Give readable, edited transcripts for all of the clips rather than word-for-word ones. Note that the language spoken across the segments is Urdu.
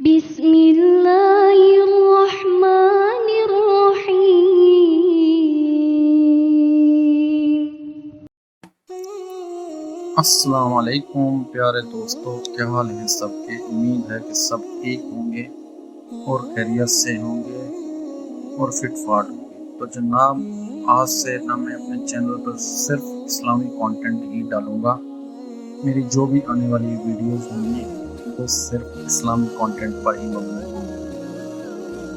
بسم اللہ الرحمن الرحیم۔ السلام علیکم پیارے دوستو، کیا حال ہیں سب کے؟ امید ہے کہ سب ٹھیک ہوں گے اور خیریت سے ہوں گے اور فٹ فاٹ ہوں گے۔ تو جناب، آج سے میں اپنے چینل پر صرف اسلامی کانٹینٹ ہی ڈالوں گا۔ میری جو بھی آنے والی ویڈیوز ہوں گی وہ صرف اسلامی کانٹینٹ پر ہی مبنی ہوں گی۔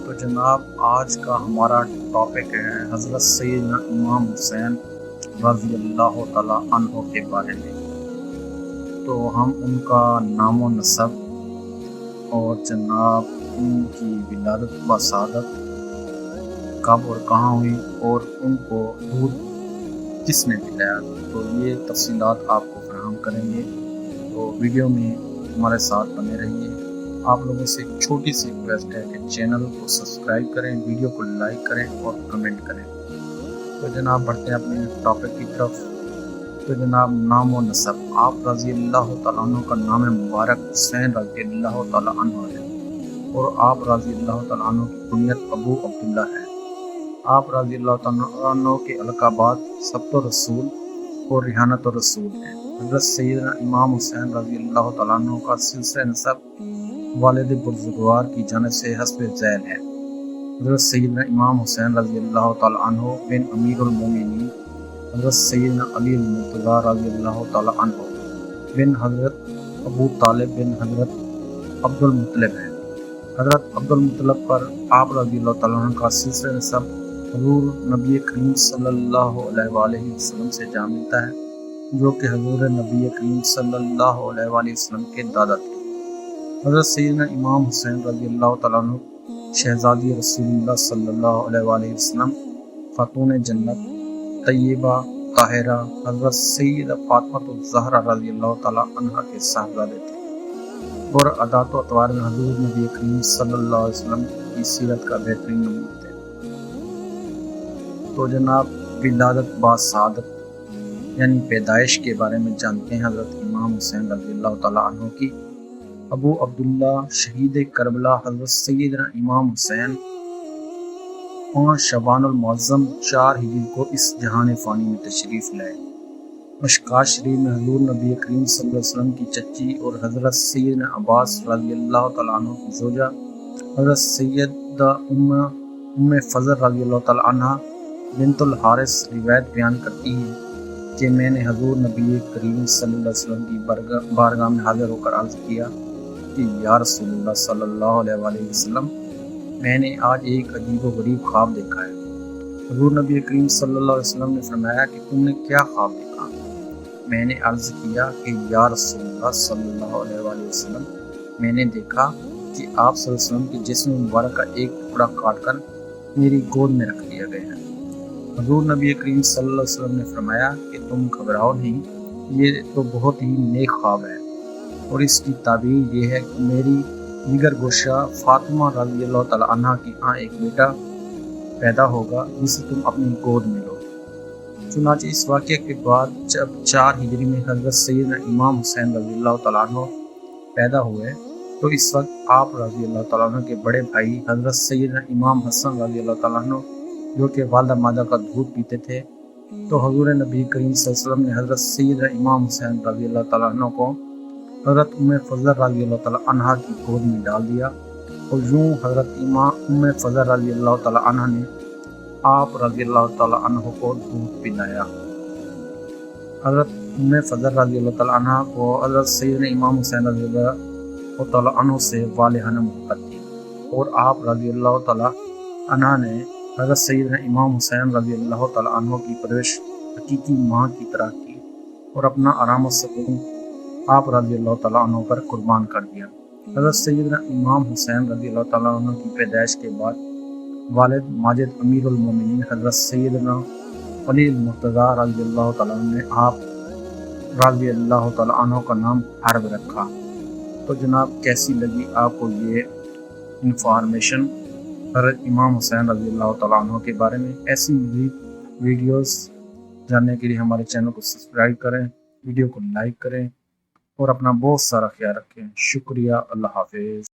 تو جناب، آج کا ہمارا ٹاپک ہے حضرت سیدنا امام حسین رضی اللہ تعالیٰ عنہ کے بارے میں۔ تو ہم ان کا نام و نسب اور جناب ان کی ولادت و سعادت کب اور کہاں ہوئی اور ان کو دودھ کس نے پلایا، تو یہ تفصیلات آپ کو فراہم کریں گے۔ تو ویڈیو میں ہمارے ساتھ بنے رہیے۔ آپ لوگوں سے ایک چھوٹی سی ریکویسٹ ہے کہ چینل کو سبسکرائب کریں، ویڈیو کو لائک کریں اور کمنٹ کریں۔ تو جناب بڑھتے ہیں اپنے ٹاپک کی طرف۔ تو جناب، نام و نسب، آپ رضی اللہ تعالیٰ عنہ کا نام مبارک حسین رضی اللہ تعالیٰ عنہ ہے اور آپ رضی اللہ تعالیٰ عنہ کی کنیت ابو عبداللہ ہے۔ آپ رضی اللہ تعالیٰ عنہ کے القابات سبت رسول اور ریحانت رسول ہیں۔ حضرت سیدنا امام حسین رضی اللہ تعالیٰ عنہ کا سلسلہ نسب والد بزرگوار کی جانب سے حسب ذیل ہے۔ حضرت سیدنا امام حسین رضی اللہ تعالیٰ عنہ بن امیر المومنین حضرت سیدنا علی المرتضیٰ رضی اللہ تعالیٰ عنہ بن حضرت ابو طالب بن حضرت عبد المطلب ہے۔ حضرت عبد المطلب پر آپ رضی اللہ تعالیٰ عنہ کا سلسلہ نسب حضور نبی کریم صلی اللہ علیہ وآلہ وسلم سے جا ملتا ہے، جو کہ حضور نبی کریم صلی اللہ علیہ وآلہ وسلم کے دادا تھے۔ حضرت سیدنا امام حسین رضی اللہ تعالیٰ عنہ شہزادی رسول اللہ صلی اللہ علیہ وآلہ وسلم، خاتون جنت طیبہ طاہرہ حضرت سیدہ فاطمہ الزہرا رضی اللہ تعالیٰ عنہ کے صاحبزادے تھے اور عادات و اطوار میں حضور نبی کریم صلی اللہ علیہ وسلم کی سیرت کا بہترین نمونہ تھے۔ تو جناب، ولادت با سعادت یعنی پیدائش کے بارے میں جانتے ہیں حضرت امام حسین رضی اللہ تعالیٰ عنہ کی۔ ابو عبداللہ شہید کربلا حضرت سیدنا امام حسین 5 شعبان المعظم 4 ہجری کو اس جہان فانی میں تشریف لائے۔ مشکات شریف میں حضور نبی کریم صلی اللہ علیہ وسلم کی چچی اور حضرت سیدنا عباس رضی اللہ تعالیٰ عنہ کی زوجہ حضرت سیدہ ام فضل رضی اللہ تعالیٰ عنہ بنت الحارث روایت بیان کرتی ہیں کہ میں نے حضور نبی کریم صلی اللہ علیہ وسلم کی بارگاہ میں حاضر ہو کر عرض کیا کہ یا رسول اللہ صلی اللہ علیہ وآلہ وسلم، میں نے آج ایک عجیب و غریب خواب دیکھا ہے۔ حضور نبی کریم صلی اللہ علیہ وسلم نے فرمایا کہ تم نے کیا خواب دیکھا؟ میں نے عرض کیا کہ یا رسول اللہ صلی اللہ علیہ وآلہ وسلم، میں نے دیکھا کہ آپ صلی اللہ علیہ وسلم کے جسم مبارک کا ایک ٹکڑا کاٹ کر میری گود میں رکھ دیا گیا ہے۔ حضور نبی کریم صلی اللہ علیہ وسلم نے فرمایا کہ تم گھبراؤ نہیں، یہ تو بہت ہی نیک خواب ہے اور اس کی تعبیر یہ ہے کہ میری جگر گوشہ فاطمہ رضی اللہ تعالیٰ عنہ کی ہاں ایک بیٹا پیدا ہوگا جسے تم اپنی گود میں لو۔ چنانچہ اس واقعے کے بعد جب 4 ہجری میں حضرت سیدنا امام حسین رضی اللہ تعالیٰ عنہ پیدا ہوئے تو اس وقت آپ رضی اللہ تعالیٰ عنہ کے بڑے بھائی حضرت سیدنا امام حسن رضی اللہ تعالیٰ عنہ، جو کہ والدہ ماجدہ کا دودھ پیتے تھے، تو حضور نبی کریم صلی اللہ علیہ وسلم نے حضرت سیدنا امام حسین رضی اللہ تعالیٰ عنہ کو حضرت ام فضل رضی اللہ تعالیٰ عنہ کی گود میں ڈال دیا اور یوں حضرت ام فضل رضی اللہ تعالیٰ عنہ نے آپ رضی اللہ تعالیٰ عنہ کو دودھ پلایا۔ حضرت ام فضل رضی اللہ تعالیٰ عنہ کو حضرت سیدنا امام حسین رضی اللہ تعالیٰ عنہ سے والہانہ محبت تھی اور آپ رضی اللہ تعالیٰ عنہ نے حضرت سیدنا امام حسین رضی اللہ تعالیٰ عنہ کی پرورش حقیقی ماں کی طرح کی اور اپنا آرام و سکون آپ رضی اللہ تعالیٰ عنہ پر قربان کر دیا۔ حضرت سیدنا امام حسین رضی اللہ تعالیٰ عنہ کی پیدائش کے بعد والد ماجد امیر المومنین حضرت سیدنا علی المرتضیٰ رضی اللہ تعالیٰ عنہ نے آپ رضی اللہ تعالیٰ عنہ کا نام حرب رکھا۔ تو جناب، کیسی لگی آپ کو یہ انفارمیشن حضرت امام حسین رضی اللہ تعالیٰ عنہ کے بارے میں؟ ایسی مزید ویڈیوز جاننے کے لیے ہمارے چینل کو سبسکرائب کریں، ویڈیو کو لائک کریں اور اپنا بہت سارا خیال رکھیں۔ شکریہ، اللہ حافظ۔